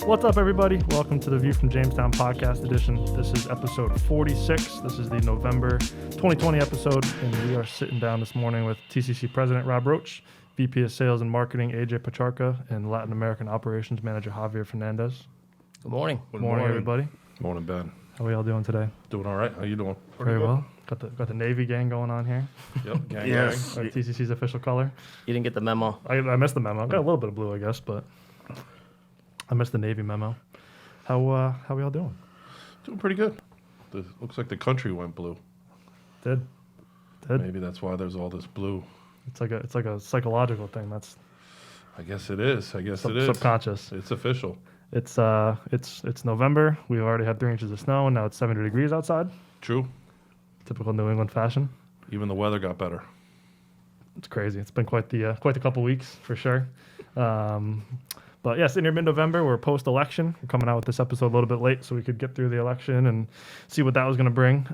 What's up, everybody? Welcome to the View from Jamestown podcast edition. This is episode 46. This is the November 2020 episode, and we are sitting down this morning with TCC President Rob Roach, VP of Sales and Marketing AJ Petrarca, and Latin American Operations Manager Javier Fernandez. Good morning. Good morning, everybody. Morning, Ben. How are y'all doing today? Doing all right. How you doing? Very well. Got the Navy gang going on here. Yep. Gang, Yes. gang. TCC's official color. You didn't get the memo. I missed the memo. I got a little bit of blue, I guess, but I missed the Navy memo. How are y'all doing? Doing pretty good. Looks like the country went blue. Did. Maybe that's why there's all this blue. It's like a psychological thing. That's I guess it is. It is. subconscious. It's official. It's November. We've already had 3 inches of snow, and now it's 70 degrees outside. True. Typical New England fashion. Even the weather got better. It's crazy. It's been quite the couple weeks for sure. But yes, in mid-November, we're post-election. We're coming out with this episode a little bit late, so we could get through the election and see what that was going to bring.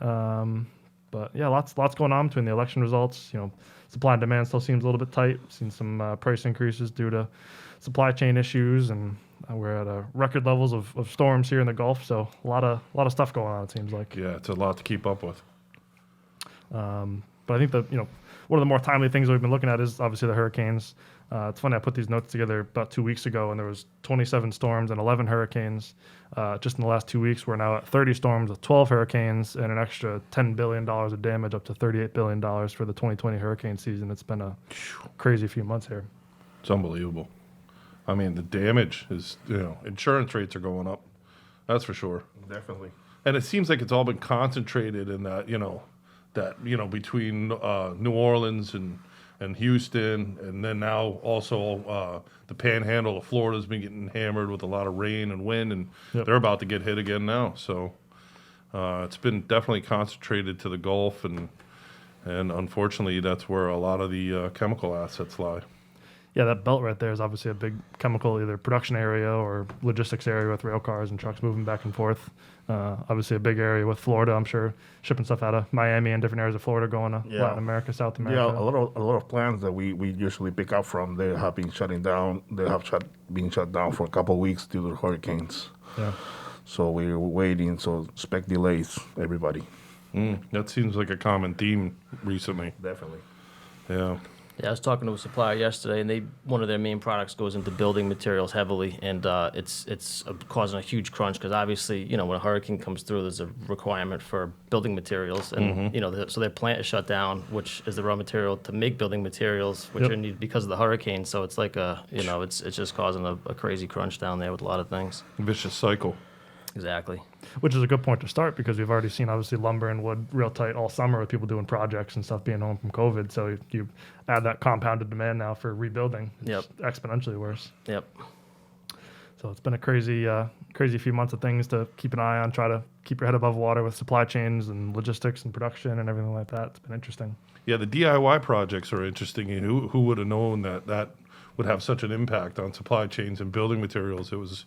But yeah, lots going on between the election results. You know, supply and demand still seems a little bit tight. Seen some price increases due to supply chain issues, and we're at record levels of storms here in the Gulf. So a lot of stuff going on. It seems like. Yeah, it's a lot to keep up with. But I think that one of the more timely things that we've been looking at is obviously the hurricanes. It's funny, I put these notes together about 2 weeks ago, and there was 27 storms and 11 hurricanes. Just in the last 2 weeks, we're now at 30 storms with 12 hurricanes and an extra $10 billion of damage, up to $38 billion for the 2020 hurricane season. It's been a crazy few months here. It's unbelievable. I mean, the damage is, insurance rates are going up. That's for sure. Definitely. And it seems like it's all been concentrated in that, between New Orleans and Houston, and then now also the panhandle of Florida has been getting hammered with a lot of rain and wind, and they're about to get hit again now. So it's been definitely concentrated to the Gulf, and unfortunately that's where a lot of the chemical assets lie. Yeah, that belt right there is obviously a big chemical either production area or logistics area with rail cars and trucks moving back and forth. Obviously a big area with Florida, I'm sure, shipping stuff out of Miami and different areas of Florida going to Latin America, South America. Yeah, a lot of plants that we usually pick up from, they have been shutting down. They have been shut down for a couple of weeks due to hurricanes. Yeah. So we're waiting. So expect delays, everybody. That seems like a common theme recently. Definitely. Yeah. Yeah, I was talking to a supplier yesterday, and one of their main products goes into building materials heavily, and it's causing a huge crunch because obviously, when a hurricane comes through, there's a requirement for building materials, and so their plant is shut down, which is the raw material to make building materials, which are needed because of the hurricane. So it's like it's just causing a crazy crunch down there with a lot of things. Vicious cycle. Exactly. Which is a good point to start because we've already seen obviously lumber and wood real tight all summer with people doing projects and stuff being home from COVID. So you add that compounded demand now for rebuilding. It's exponentially worse. Yep. So it's been a crazy few months of things to keep an eye on, try to keep your head above water with supply chains and logistics and production and everything like that. It's been interesting. Yeah, the DIY projects are interesting. And who would have known that would have such an impact on supply chains and building materials? It was,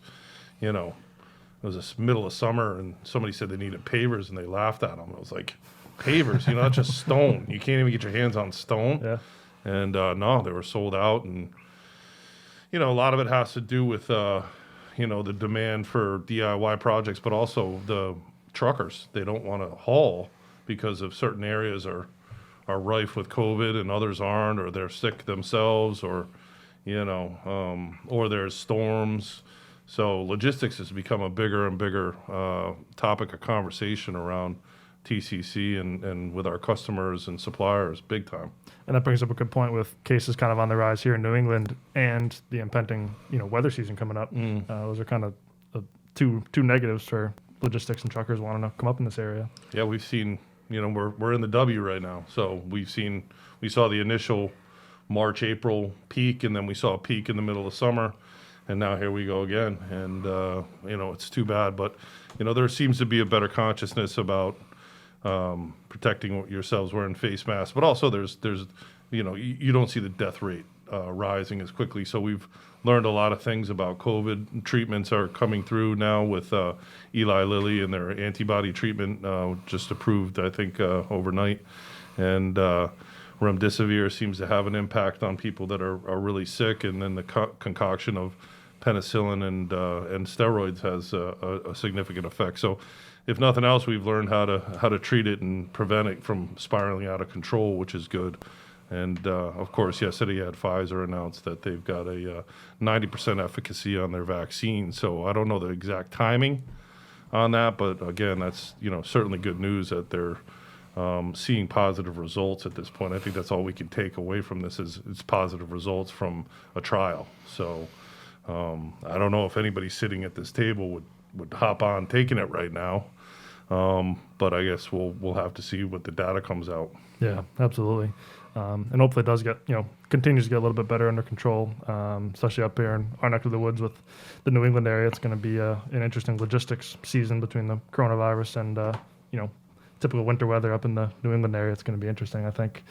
it was the middle of summer, and somebody said they needed pavers, and they laughed at them. I was like, pavers? That's just stone. You can't even get your hands on stone. Yeah. And no, they were sold out, and a lot of it has to do with the demand for DIY projects, but also the truckers. They don't want to haul because of certain areas are rife with COVID and others aren't, or they're sick themselves, or or there's storms. So logistics has become a bigger and bigger topic of conversation around TCC and with our customers and suppliers, big time. And that brings up a good point with cases kind of on the rise here in New England and the impending weather season coming up. Those are kind of two negatives for logistics and truckers wanting to come up in this area. Yeah, we've seen we're in the W right now, so we saw the initial March, April peak, and then we saw a peak in the middle of summer. And now here we go again, and it's too bad. But there seems to be a better consciousness about protecting yourselves, wearing face masks. But also, there's you don't see the death rate rising as quickly. So we've learned a lot of things about COVID. Treatments are coming through now with Eli Lilly and their antibody treatment just approved, I think, overnight, and remdesivir seems to have an impact on people that are really sick, and then the concoction of penicillin and steroids has a significant effect. So, if nothing else, we've learned how to treat it and prevent it from spiraling out of control, which is good. And of course, yesterday you had Pfizer announce that they've got a 90% efficacy on their vaccine. So I don't know the exact timing on that, but again, that's certainly good news that they're seeing positive results at this point. I think that's all we can take away from this is it's positive results from a trial. So I don't know if anybody sitting at this table would hop on taking it right now, but I guess we'll have to see what the data comes out. Yeah, absolutely. And hopefully it does continues to get a little bit better under control, especially up here in our neck of the woods with the New England area. It's going to be an interesting logistics season between the coronavirus and, typical winter weather up in the New England area. It's going to be interesting, I think.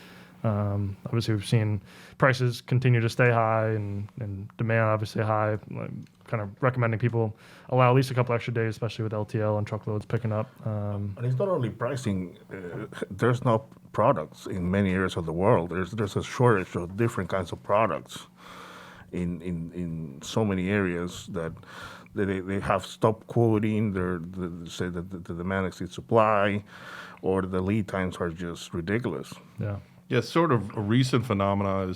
Obviously, we've seen prices continue to stay high and demand obviously high, kind of recommending people allow at least a couple extra days, especially with LTL and truckloads picking up. And it's not only pricing. There's no products in many areas of the world. There's a shortage of different kinds of products in so many areas that they have stopped quoting. They say that the demand exceeds supply, or the lead times are just ridiculous. Yeah. Yeah, sort of a recent phenomenon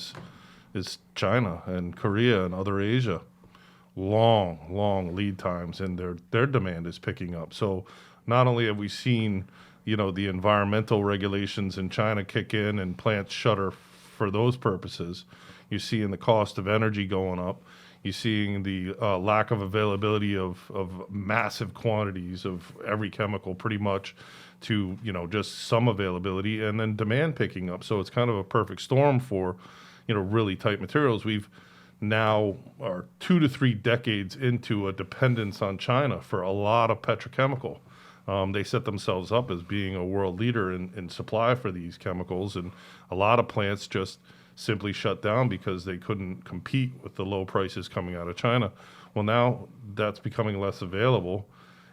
is China and Korea and other Asia. Long lead times, and their demand is picking up. So not only have we seen, the environmental regulations in China kick in and plants shutter for those purposes, you're seeing the cost of energy going up. You're seeing the lack of availability of massive quantities of every chemical pretty much to, just some availability, and then demand picking up. So it's kind of a perfect storm for, really tight materials. We've now are 2 to 3 decades into a dependence on China for a lot of petrochemical. They set themselves up as being a world leader in supply for these chemicals, and a lot of plants just simply shut down because they couldn't compete with the low prices coming out of China. Well, now that's becoming less available,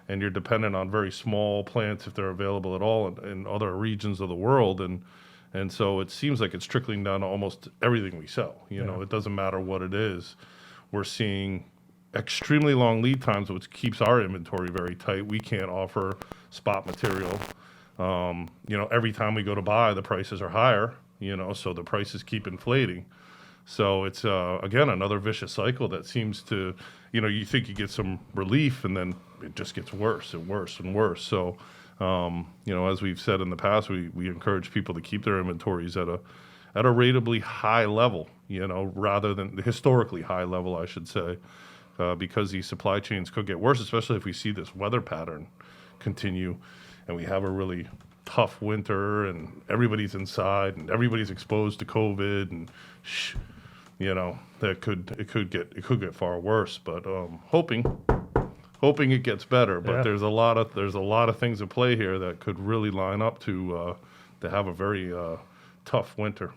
and you're dependent on very small plants if they're available at all in other regions of the world. And so it seems like it's trickling down to almost everything we sell. It doesn't matter what it is. We're seeing extremely long lead times, which keeps our inventory very tight. We can't offer spot material. Every time we go to buy, the prices are higher, so the prices keep inflating. So it's, again, another vicious cycle that seems to, you think you get some relief, and then it just gets worse and worse and worse. So, as we've said in the past, we encourage people to keep their inventories at a ratably high level, rather than the historically high level, I should say, because these supply chains could get worse, especially if we see this weather pattern continue and we have a really tough winter and everybody's inside and everybody's exposed to COVID and it could get far worse. But hoping it gets better. But Yeah. there's a lot of things at play here that could really line up to have a very tough winter.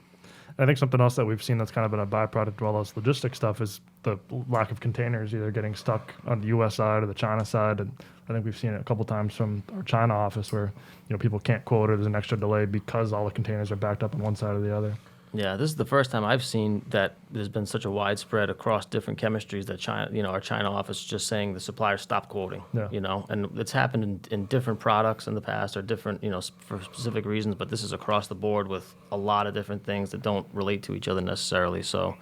I think something else that we've seen that's kind of been a byproduct of all this logistics stuff is the lack of containers either getting stuck on the U.S. side or the China side. And I think we've seen it a couple times from our China office where people can't quote or there's an extra delay because all the containers are backed up on one side or the other. Yeah, this is the first time I've seen that there's been such a widespread across different chemistries that China, our China office is just saying the suppliers stop quoting, Yeah. and it's happened in different products in the past or different, for specific reasons, but this is across the board with a lot of different things that don't relate to each other necessarily. So,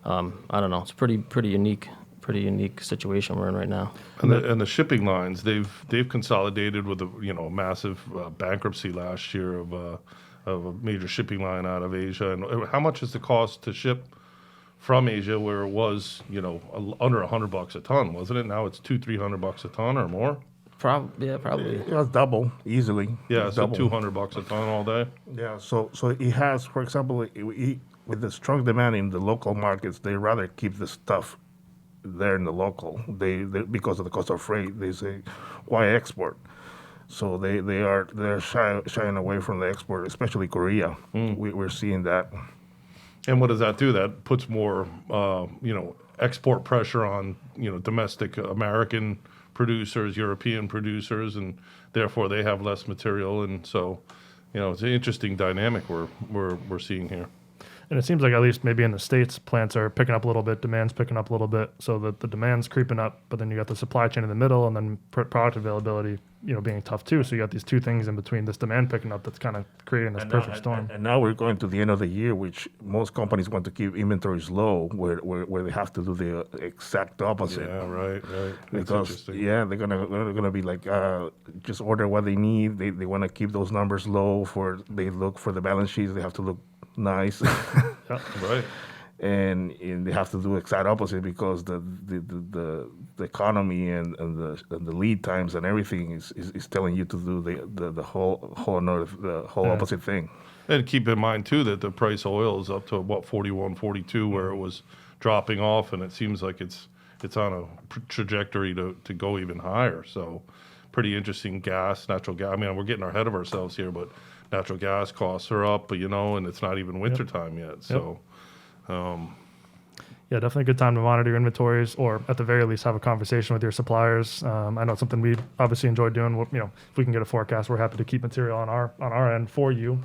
I don't know, it's pretty unique situation we're in right now. And the shipping lines, they've consolidated with a massive bankruptcy last year of a major shipping line out of Asia. And how much is the cost to ship from Asia, where it was under $100 a ton, wasn't it? Now it's $200-300 a ton or more. Probably. Yeah, it's double easily. Yeah, It's so double. $200 a ton all day. Yeah, so it has, for example, with the strong demand in the local markets, they rather keep the stuff there in the local. They because of the cost of freight, they say, why export? So they're shying away from the export, especially Korea. We're seeing that. And what does that do? That puts more, export pressure on, domestic American producers, European producers, and therefore they have less material. And so, it's an interesting dynamic we're seeing here. And it seems like at least maybe in the States, plants are picking up a little bit, demand's picking up a little bit, so that the demand's creeping up, but then you got the supply chain in the middle, and then product availability, being tough too. So you got these two things in between, this demand picking up that's kind of creating this perfect storm. And now we're going to the end of the year, which most companies want to keep inventories low, where they have to do the exact opposite. Yeah, right. That's Because interesting. they're gonna be like, just order what they need. They want to keep those numbers low. They look for the balance sheets. They have to look nice. Yeah. Right. And they have to do exact opposite because the economy and the lead times and everything is telling you to do the whole opposite thing. And keep in mind too that the price of oil is up to what 41, 42, where it was dropping off, and it seems like it's on a trajectory to go even higher. So pretty interesting. Natural gas. I mean, we're getting ahead of ourselves here, but natural gas costs are up, and it's not even wintertime yet. So. Yeah, definitely a good time to monitor your inventories, or at the very least have a conversation with your suppliers. I know it's something we obviously enjoy doing. If we can get a forecast, we're happy to keep material on our end for you.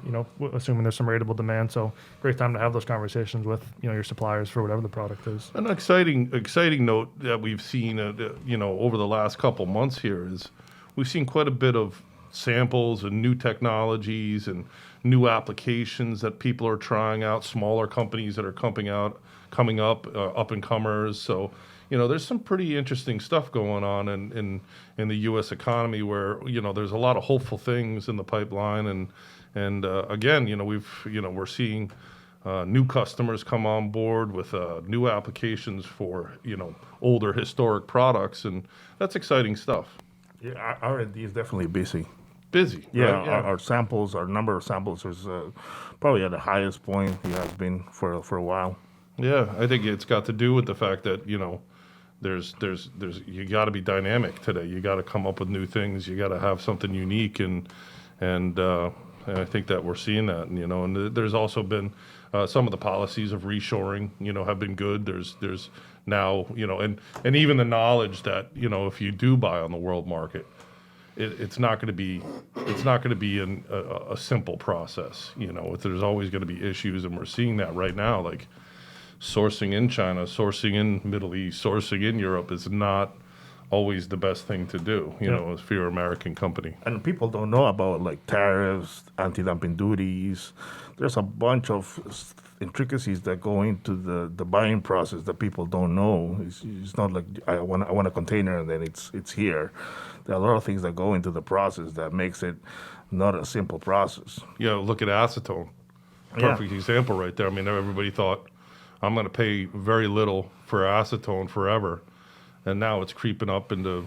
Assuming there's some rateable demand. So great time to have those conversations with your suppliers for whatever the product is. An exciting note that we've seen, over the last couple months here is we've seen quite a bit of samples and new technologies and new applications that people are trying out. Smaller companies that are coming up, up and comers. So, there's some pretty interesting stuff going on in the U.S. economy where there's a lot of hopeful things in the pipeline, and again, we're seeing new customers come on board with new applications for older historic products, and that's exciting stuff. Yeah, R&D is definitely busy. Busy. Yeah, right? our number of samples is probably at the highest point it has been for a while. Yeah, I think it's got to do with the fact that there's you got to be dynamic today. You got to come up with new things. You got to have something unique, and I think that we're seeing that. And there's also been some of the policies of reshoring. Have been good. There's now and even the knowledge that if you do buy on the world market, it's not going to be a simple process. There's always going to be issues, and we're seeing that right now. Like sourcing in China, sourcing in Middle East, sourcing in Europe is not always the best thing to do. If you're an American company. And people don't know about like tariffs, anti-dumping duties. There's a bunch of intricacies that go into the buying process that people don't know. It's not like I want a container and then it's here. There are a lot of things that go into the process that makes it not a simple process. Look at acetone. Perfect example right there. I mean, everybody thought I'm going to pay very little for acetone forever, and now it's creeping up into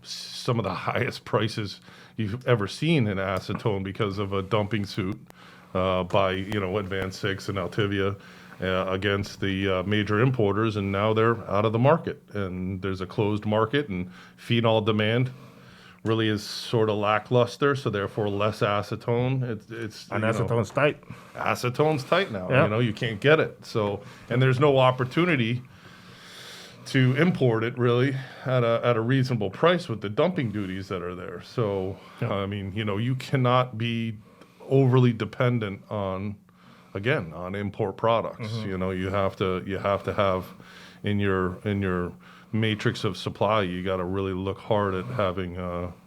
some of the highest prices you've ever seen in acetone because of a dumping suit by Advanced Six and Altivia against the major importers, and now they're out of the market, and there's a closed market, and phenol demand really is sort of lackluster, so therefore less acetone. Acetone's tight. Acetone's tight now. Yeah. You can't get it. So, and there's no opportunity to import it really at a reasonable price with the dumping duties that are there. So, I mean, you cannot be overly dependent on import products. Mm-hmm. You have to have in your matrix of supply, you got to really look hard at having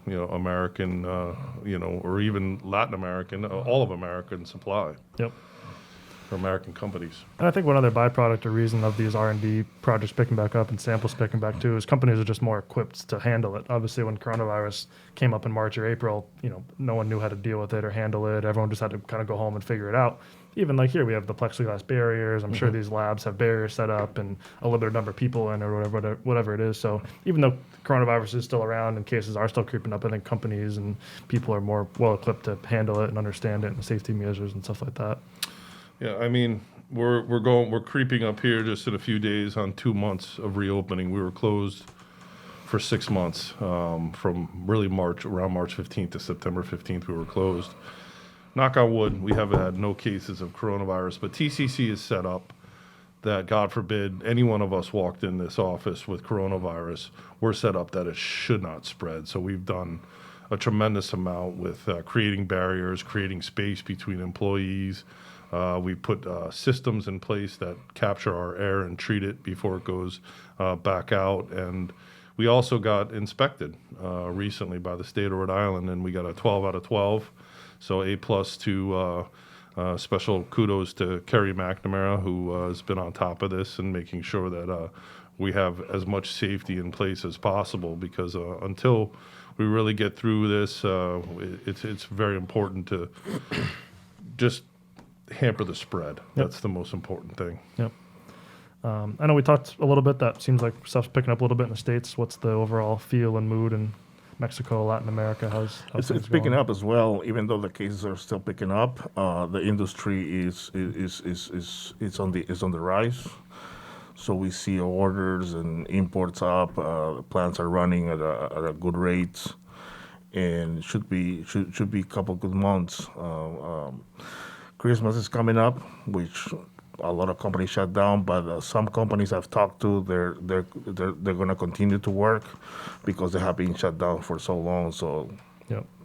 American or even Latin American, all of American supply. Yep. For American companies. And I think one other byproduct or reason of these R&D projects picking back up and samples picking back too is companies are just more equipped to handle it. Obviously, when coronavirus came up in March or April, no one knew how to deal with it or handle it. Everyone just had to kind of go home and figure it out. Even like here, we have the plexiglass barriers. I'm sure these labs have barriers set up and a limited number of people in or whatever it is. So even though coronavirus is still around and cases are still creeping up, I think companies and people are more well equipped to handle it and understand it and the safety measures and stuff like that. Yeah, I mean, we're creeping up here just in a few days on 2 months of reopening. We were closed for 6 months, from really around March 15th to September 15th. We were closed. Knock on wood, we have had no cases of coronavirus, but TCC is set up that, God forbid, any one of us walked in this office with coronavirus, we're set up that it should not spread. So we've done a tremendous amount with creating barriers, creating space between employees, We put systems in place that capture our air and treat it before it goes back out. And we also got inspected recently by the state of Rhode Island, and we got a 12 out of 12. So A+ to special kudos to Kerry McNamara, who has been on top of this and making sure that we have as much safety in place as possible, because until we really get through this, it's very important to just hamper the spread. That's the most important thing. Yep. I know we talked a little bit. That seems like stuff's picking up a little bit in the States. What's the overall feel and mood in Mexico, Latin America? How's It's picking up as well, even though the cases are still picking up. The industry is on the rise. So we see orders and imports up. Plants are running at a good rate, and should be a couple good months. Christmas is coming up, which a lot of companies shut down, but some companies I've talked to, they're going to continue to work because they have been shut down for so long. So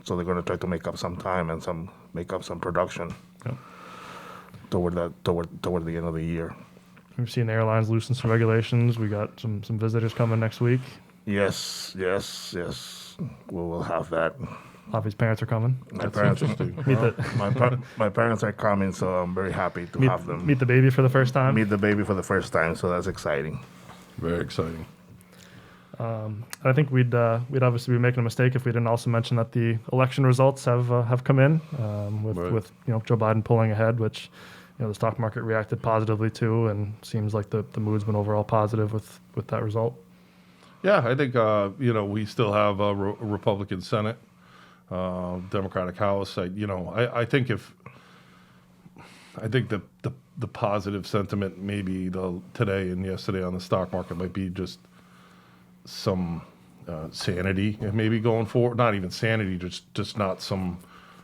so they're going to try to make up some time and make up some production toward the end of the year. We've seen airlines loosen some regulations. We got some visitors coming next week. Yes. We will have that. Javi's parents are coming. My parents, my parents are coming, so I'm very happy to have them. Meet the baby for the first time. Meet the baby for the first time, so that's exciting. Very exciting. I think we'd obviously be making a mistake if we didn't also mention that the election results have come in with Joe Biden pulling ahead, which the stock market reacted positively to, and seems like the mood's been overall positive with that result. Yeah, I think we still have a Republican Senate, Democratic House. I think the positive sentiment maybe today and yesterday on the stock market might be just some sanity, maybe going forward. Not even sanity, just not some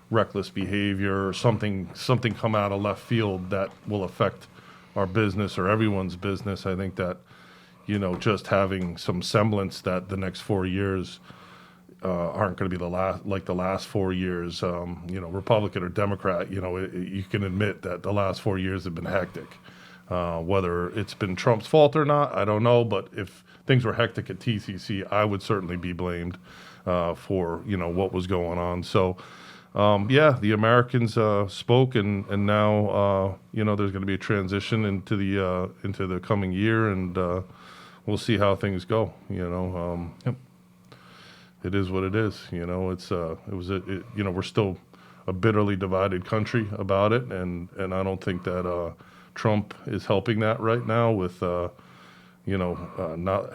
reckless behavior or something come out of left field that will affect our business or everyone's business. I think that just having some semblance that the next 4 years aren't going to be the last 4 years, Republican or Democrat, you can admit that the last 4 years have been hectic. Whether it's been Trump's fault or not, I don't know. But if things were hectic at TCC, I would certainly be blamed for what was going on. So, the Americans spoke, and now there's going to be a transition into the coming year, and we'll see how things go. It is what it is. We're still a bitterly divided country about it, and I don't think that Trump is helping that right now with not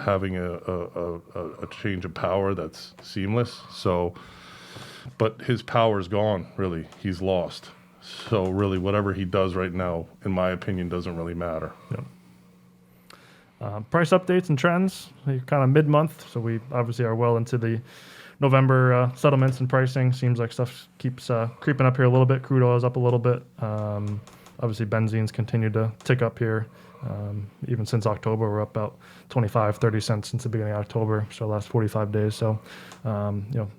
having a change of power that's seamless. So, but his power is gone. Really, he's lost. So really, whatever he does right now, in my opinion, doesn't really matter. Yep. Price updates and trends, kind of mid-month. So we obviously are well into the November settlements and pricing. Seems like stuff keeps creeping up here a little bit. Crude oil is up a little bit. Obviously, benzene's continued to tick up here. Even since October, we're up about 25, 30 cents since the beginning of October, so the last 45 days. So,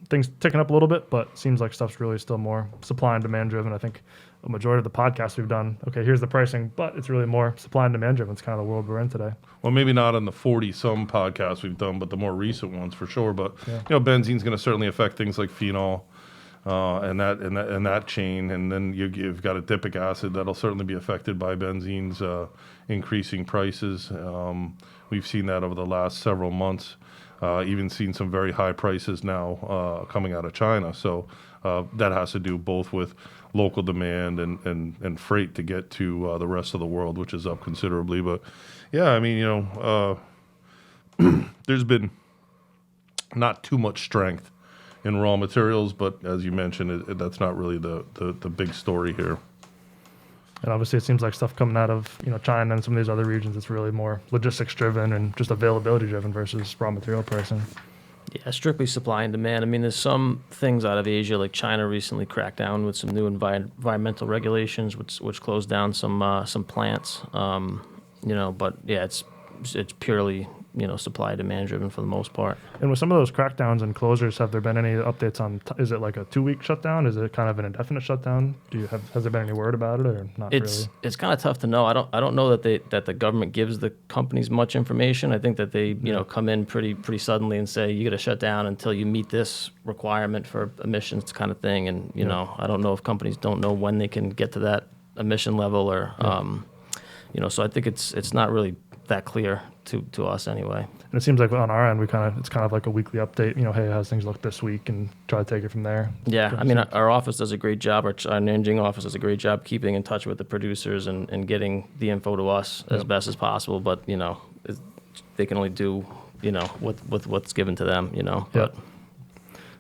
things ticking up a little bit, but seems like stuff's really still more supply and demand driven. I think a majority of the podcasts we've done, okay, here's the pricing, but it's really more supply and demand driven. It's kind of the world we're in today. Well, maybe not on the 40-some podcasts we've done, but the more recent ones for sure. But, benzene's going to certainly affect things like phenol. And that chain, and then you've got adipic acid that'll certainly be affected by benzene's increasing prices. We've seen that over the last several months. Even seen some very high prices now coming out of China. So that has to do both with local demand and freight to get to the rest of the world, which is up considerably. But there's been not too much strength in raw materials, but as you mentioned, that's not really the big story here. And obviously, it seems like stuff coming out of China and some of these other regions, it's really more logistics driven and just availability driven versus raw material pricing. Yeah, strictly supply and demand. I mean, there's some things out of Asia, like China recently cracked down with some new environmental regulations, which closed down some plants. But yeah, it's purely supply demand driven for the most part. And with some of those crackdowns and closures, have there been any updates on? Is it like a 2-week shutdown? Is it kind of an indefinite shutdown? Has there been any word about it, or not really? It's kind of tough to know. I don't know that the government gives the companies much information. I think that they come in pretty suddenly and say you got to shut down until you meet this requirement for emissions kind of thing. And I don't know if companies don't know when they can get to that emission level, or so I think it's not really that clear to us anyway. And it seems like on our end, it's kind of like a weekly update. Hey, how's things look this week, and try to take it from there. Yeah, I mean, our office does a great job. Our engineering office does a great job keeping in touch with the producers and getting the info to us as best as possible. But they can only do with what's given to them.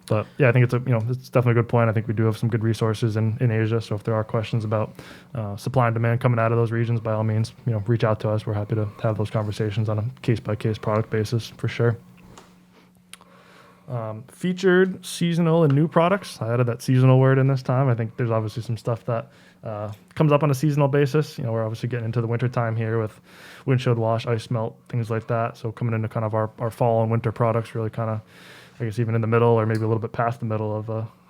But yeah, I think it's definitely a good point. I think we do have some good resources in Asia. So if there are questions about supply and demand coming out of those regions, by all means, reach out to us. We're happy to have those conversations on a case-by-case product basis for sure. Featured seasonal and new products. I added that seasonal word in this time. I think there's obviously some stuff that comes up on a seasonal basis. We're obviously getting into the winter time here with windshield wash, ice melt, things like that. So coming into kind of our fall and winter products, really kind of, I guess, even in the middle or maybe a little bit past the middle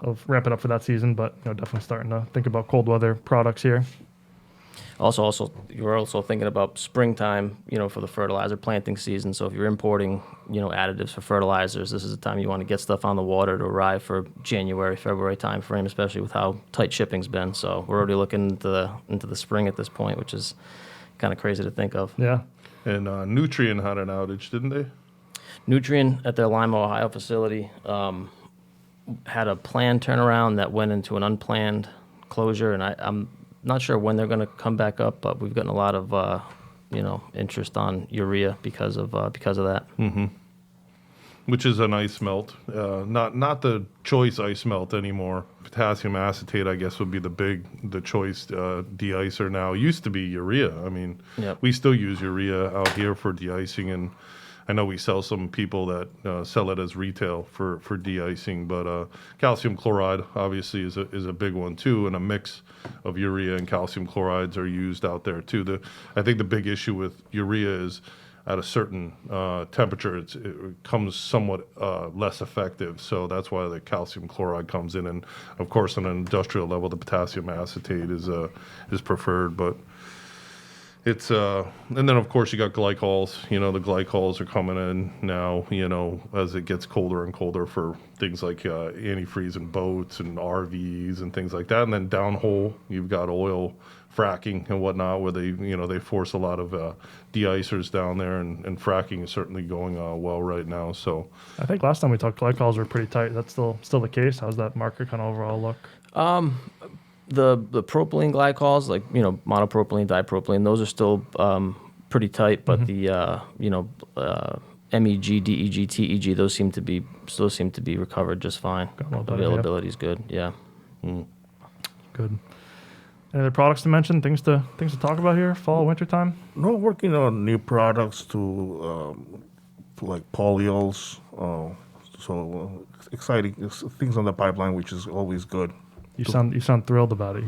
of ramping up for that season, but definitely starting to think about cold weather products here. Also, you're also thinking about springtime, for the fertilizer planting season. So if you're importing, additives for fertilizers, this is the time you want to get stuff on the water to arrive for January, February time frame, especially with how tight shipping's been. So we're already looking into the spring at this point, which is kind of crazy to think of. Yeah. And Nutrien had an outage, didn't they? Nutrien at their Lima, Ohio facility had a planned turnaround that went into an unplanned closure, and I'm not sure when they're going to come back up, but we've gotten a lot of interest on urea because of that. Mm-hmm. Which is an ice melt, not the choice ice melt anymore. Potassium acetate, I guess, would be the choice de-icer now. It used to be urea. I mean, We still use urea out here for de-icing, and I know we sell some people that sell it as retail for de-icing, but calcium chloride obviously is a big one too, and a mix of urea and calcium chlorides are used out there too. I think the big issue with urea is at a certain temperature, it becomes somewhat less effective, so that's why the calcium chloride comes in, and of course on an industrial level, the potassium acetate is preferred, but. It's and then of course you got glycols. The glycols are coming in now. As it gets colder and colder for things like antifreeze in boats and RVs and things like that. And then downhole, you've got oil fracking and whatnot, where they force a lot of de-icers down there, and fracking is certainly going well right now. So I think last time we talked, glycols were pretty tight. That's still the case. How's that market kind of overall look? The propylene glycols, like monopropylene, dipropylene, those are still pretty tight, but the MEG, DEG, TEG, those seem to be recovered just fine. Availability is good. Yeah. Good. Any other products to mention? Things to talk about here? Fall, winter time? No, working on new products to like polyols. So exciting things on the pipeline, which is always good. You sound thrilled about it.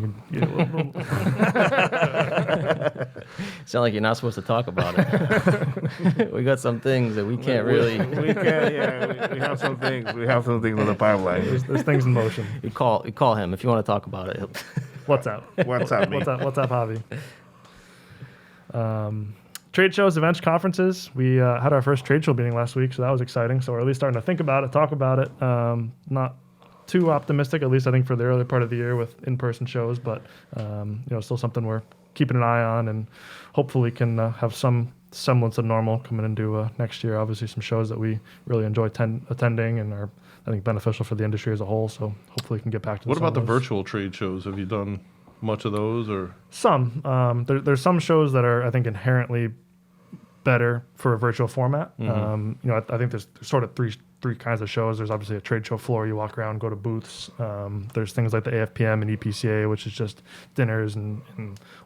Sound like you're not supposed to talk about it. We got some things that we can't really. We can, yeah. We have some things. We have some things on the pipeline. There's things in motion. You call him if you want to talk about it. What's up? What's up, me? What's up, Javi? Trade shows, events, conferences. We had our first trade show meeting last week, so that was exciting. So we're at least starting to think about it, talk about it. Not too optimistic, at least I think for the early part of the year with in-person shows, but still something we're keeping an eye on, and hopefully can have some semblance of normal coming into next year. Obviously, some shows that we really enjoy attending and are, I think, beneficial for the industry as a whole. So hopefully, we can get back to. What about the virtual trade shows? Have you done much of those, or some? There's some shows that are, I think, inherently better for a virtual format. Mm-hmm. I think there's sort of three kinds of shows. There's obviously a trade show floor. You walk around, go to booths. There's things like the AFPM and EPCA, which is just dinners and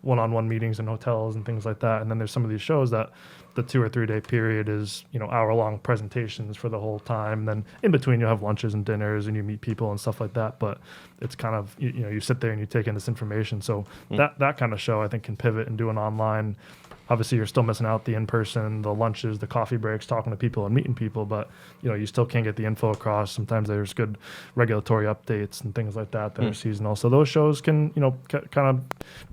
one-on-one meetings in hotels and things like that. And then there's some of these shows that the 2 or 3 day period is, hour-long presentations for the whole time. And then in between you have lunches and dinners and you meet people and stuff like that. But it's kind of, you sit there and you take in this information. So that kind of show, I think, can pivot and do an online obviously you're still missing out the in-person, the lunches, the coffee breaks, talking to people and meeting people, but you still can't get the info across. Sometimes there's good regulatory updates and things like that are seasonal. So those shows can, kind of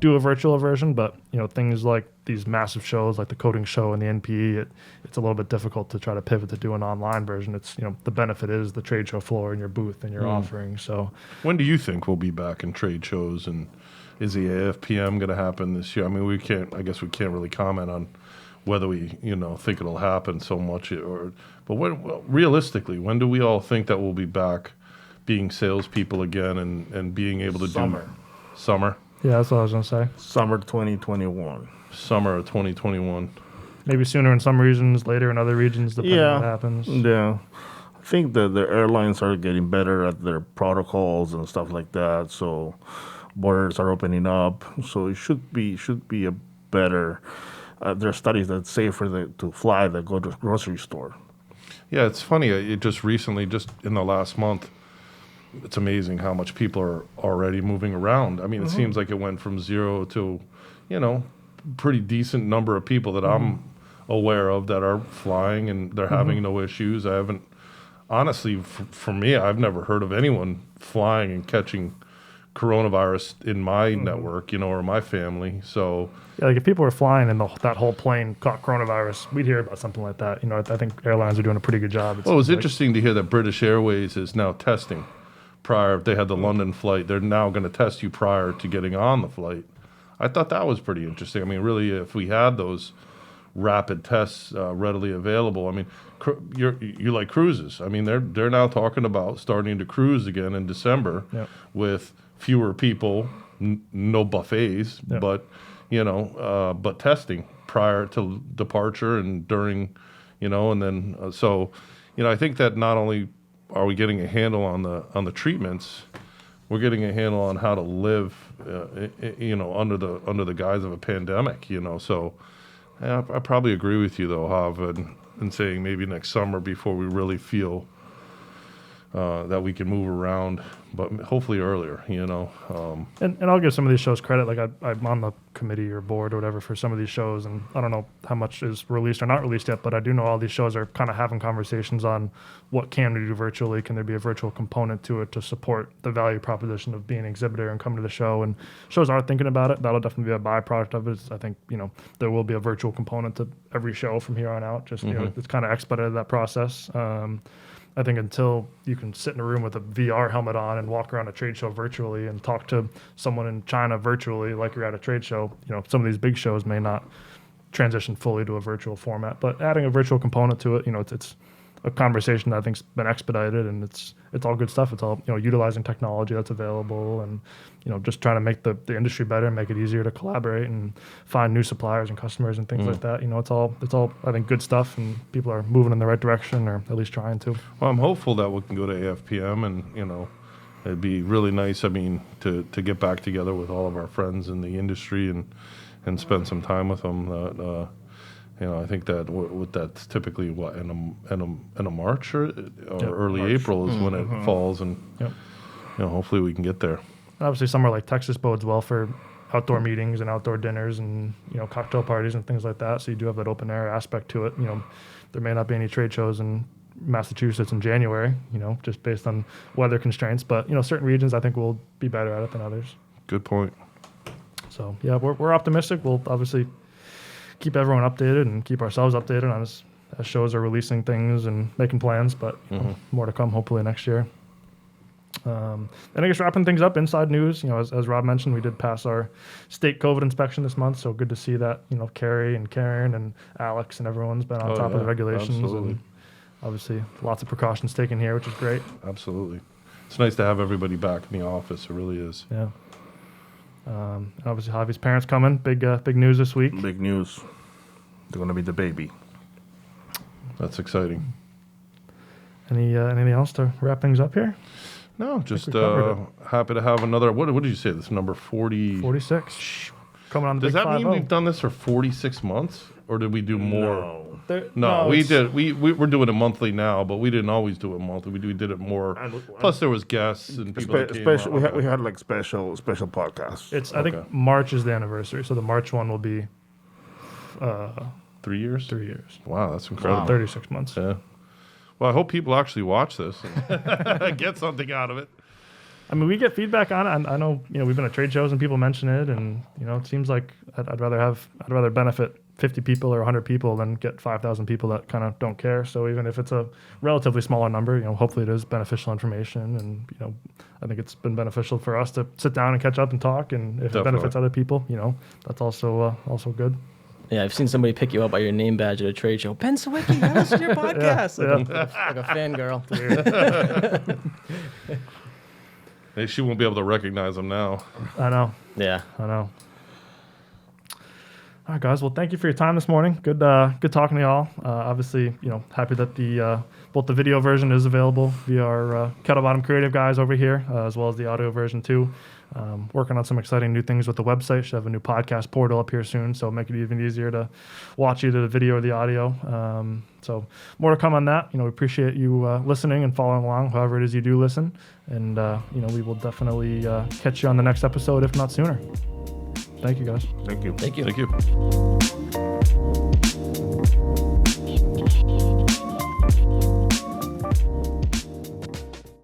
do a virtual version, but things like these massive shows like the coding show and the NPE, it's a little bit difficult to try to pivot to do an online version. It's, the benefit is the trade show floor and your booth and your offering. So when do you think we'll be back in trade shows, and is the AFPM going to happen this year? I mean, we can't really comment on whether we, think it'll happen so much, but realistically, when do we all think that we'll be back being salespeople again and being able to do summer? Yeah, that's what I was going to say. Summer 2021. Summer of 2021. Maybe sooner in some regions, later in other regions, depending on what happens. Yeah. I think that the airlines are getting better at their protocols and stuff like that. So borders are opening up. So it should be a better. There are studies that it's safer to fly than go to a grocery store. Yeah, it's funny. It just recently, just in the last month, it's amazing how much people are already moving around. I mean, it seems like it went from 0 to, pretty decent number of people that I'm aware of that are flying and they're having no issues. I haven't, honestly, for me, I've never heard of anyone flying and catching coronavirus in my network, or my family. So yeah, like if people were flying and that whole plane caught coronavirus, we'd hear about something like that. I think airlines are doing a pretty good job. Well, it was interesting to hear that British Airways is now testing prior. If they had the London flight, they're now going to test you prior to getting on the flight. I thought that was pretty interesting. I mean, really, if we had those rapid tests readily available, I mean, you like cruises. I mean, they're now talking about starting to cruise again in December with fewer people, no buffets, but but testing prior to departure and during, and then I think that not only are we getting a handle on the treatments, we're getting a handle on how to live, under the guise of a pandemic, So I probably agree with you though, Hav, in saying maybe next summer before we really feel that we can move around, but hopefully earlier, And I'll give some of these shows credit. Like I'm on the committee or board or whatever for some of these shows, and I don't know how much is released or not released yet, but I do know all these shows are kind of having conversations on what can we do virtually. Can there be a virtual component to it to support the value proposition of being an exhibitor and coming to the show? And shows are thinking about it. That'll definitely be a byproduct of it. I think, there will be a virtual component to every show from here on out. Just, it's kind of expedited that process. I think until you can sit in a room with a VR helmet on and walk around a trade show virtually and talk to someone in China virtually like you're at a trade show, some of these big shows may not transition fully to a virtual format. But adding a virtual component to it, it's a conversation that I think's been expedited, and it's all good stuff. It's all utilizing technology that's available, and just trying to make the industry better and make it easier to collaborate and find new suppliers and customers and things like that. It's all I think good stuff, and people are moving in the right direction, or at least trying to. Well, I'm hopeful that we can go to AFPM, and it'd be really nice. I mean, to get back together with all of our friends in the industry and spend some time with them. I think that that's typically in a March or early March. April is when it falls, and hopefully we can get there. Obviously, somewhere like Texas bodes well for outdoor meetings and outdoor dinners and cocktail parties and things like that. So you do have that open air aspect to it. There may not be any trade shows in Massachusetts in January, just based on weather constraints. But certain regions I think will be better at it than others. Good point. So yeah, we're optimistic. We'll obviously keep everyone updated and keep ourselves updated on as shows are releasing things and making plans, but more to come hopefully next year. And I guess wrapping things up, inside news, as Rob mentioned, we did pass our state COVID inspection this month, so good to see that, Carrie and Karen and Alex and everyone's been on top of the regulations. Absolutely. And obviously lots of precautions taken here, which is great. Absolutely. It's nice to have everybody back in the office. It really is. Yeah. Obviously, Javi's parents coming. Big news this week. Big news. They're going to be the baby. That's exciting. Anything else to wrap things up here? No, just happy to have another. What did you say? This number 40? 46. Coming on the Does big that mean 5-0. we've done this for 46 months, or did we do more? No, we did. We're doing it monthly now, but we didn't always do it monthly. We did it more. Plus, there was guests and people. That came we had like special podcasts. I think March is the anniversary, so the March one will be 3 years? 3 years. Wow, that's incredible. 36 months. Yeah. Well, I hope people actually watch this and get something out of it. I mean, we get feedback on it. I know, we've been at trade shows and people mention it, and it seems like I'd rather benefit 50 people or 100 people than get 5,000 people that kind of don't care. So even if it's a relatively smaller number, hopefully it is beneficial information, and I think it's been beneficial for us to sit down and catch up and talk, and if Definitely. it benefits other people, that's also good. Yeah, I've seen somebody pick you up by your name badge at a trade show. Ben Sawicki, I listen to your podcast. Like a fangirl. Hey, she won't be able to recognize them now. I know. Yeah. I know. All right, guys. Well, thank you for your time this morning. Good talking to y'all. Obviously, happy that the both the video version is available via our Kettle Bottom Creative guys over here, as well as the audio version too. Working on some exciting new things with the website. Should have a new podcast portal up here soon, so make it even easier to watch either the video or the audio. So more to come on that. We appreciate you listening and following along, however it is you do listen. And we will definitely catch you on the next episode, if not sooner. Thank you, guys. Thank you. Thank you. Thank you.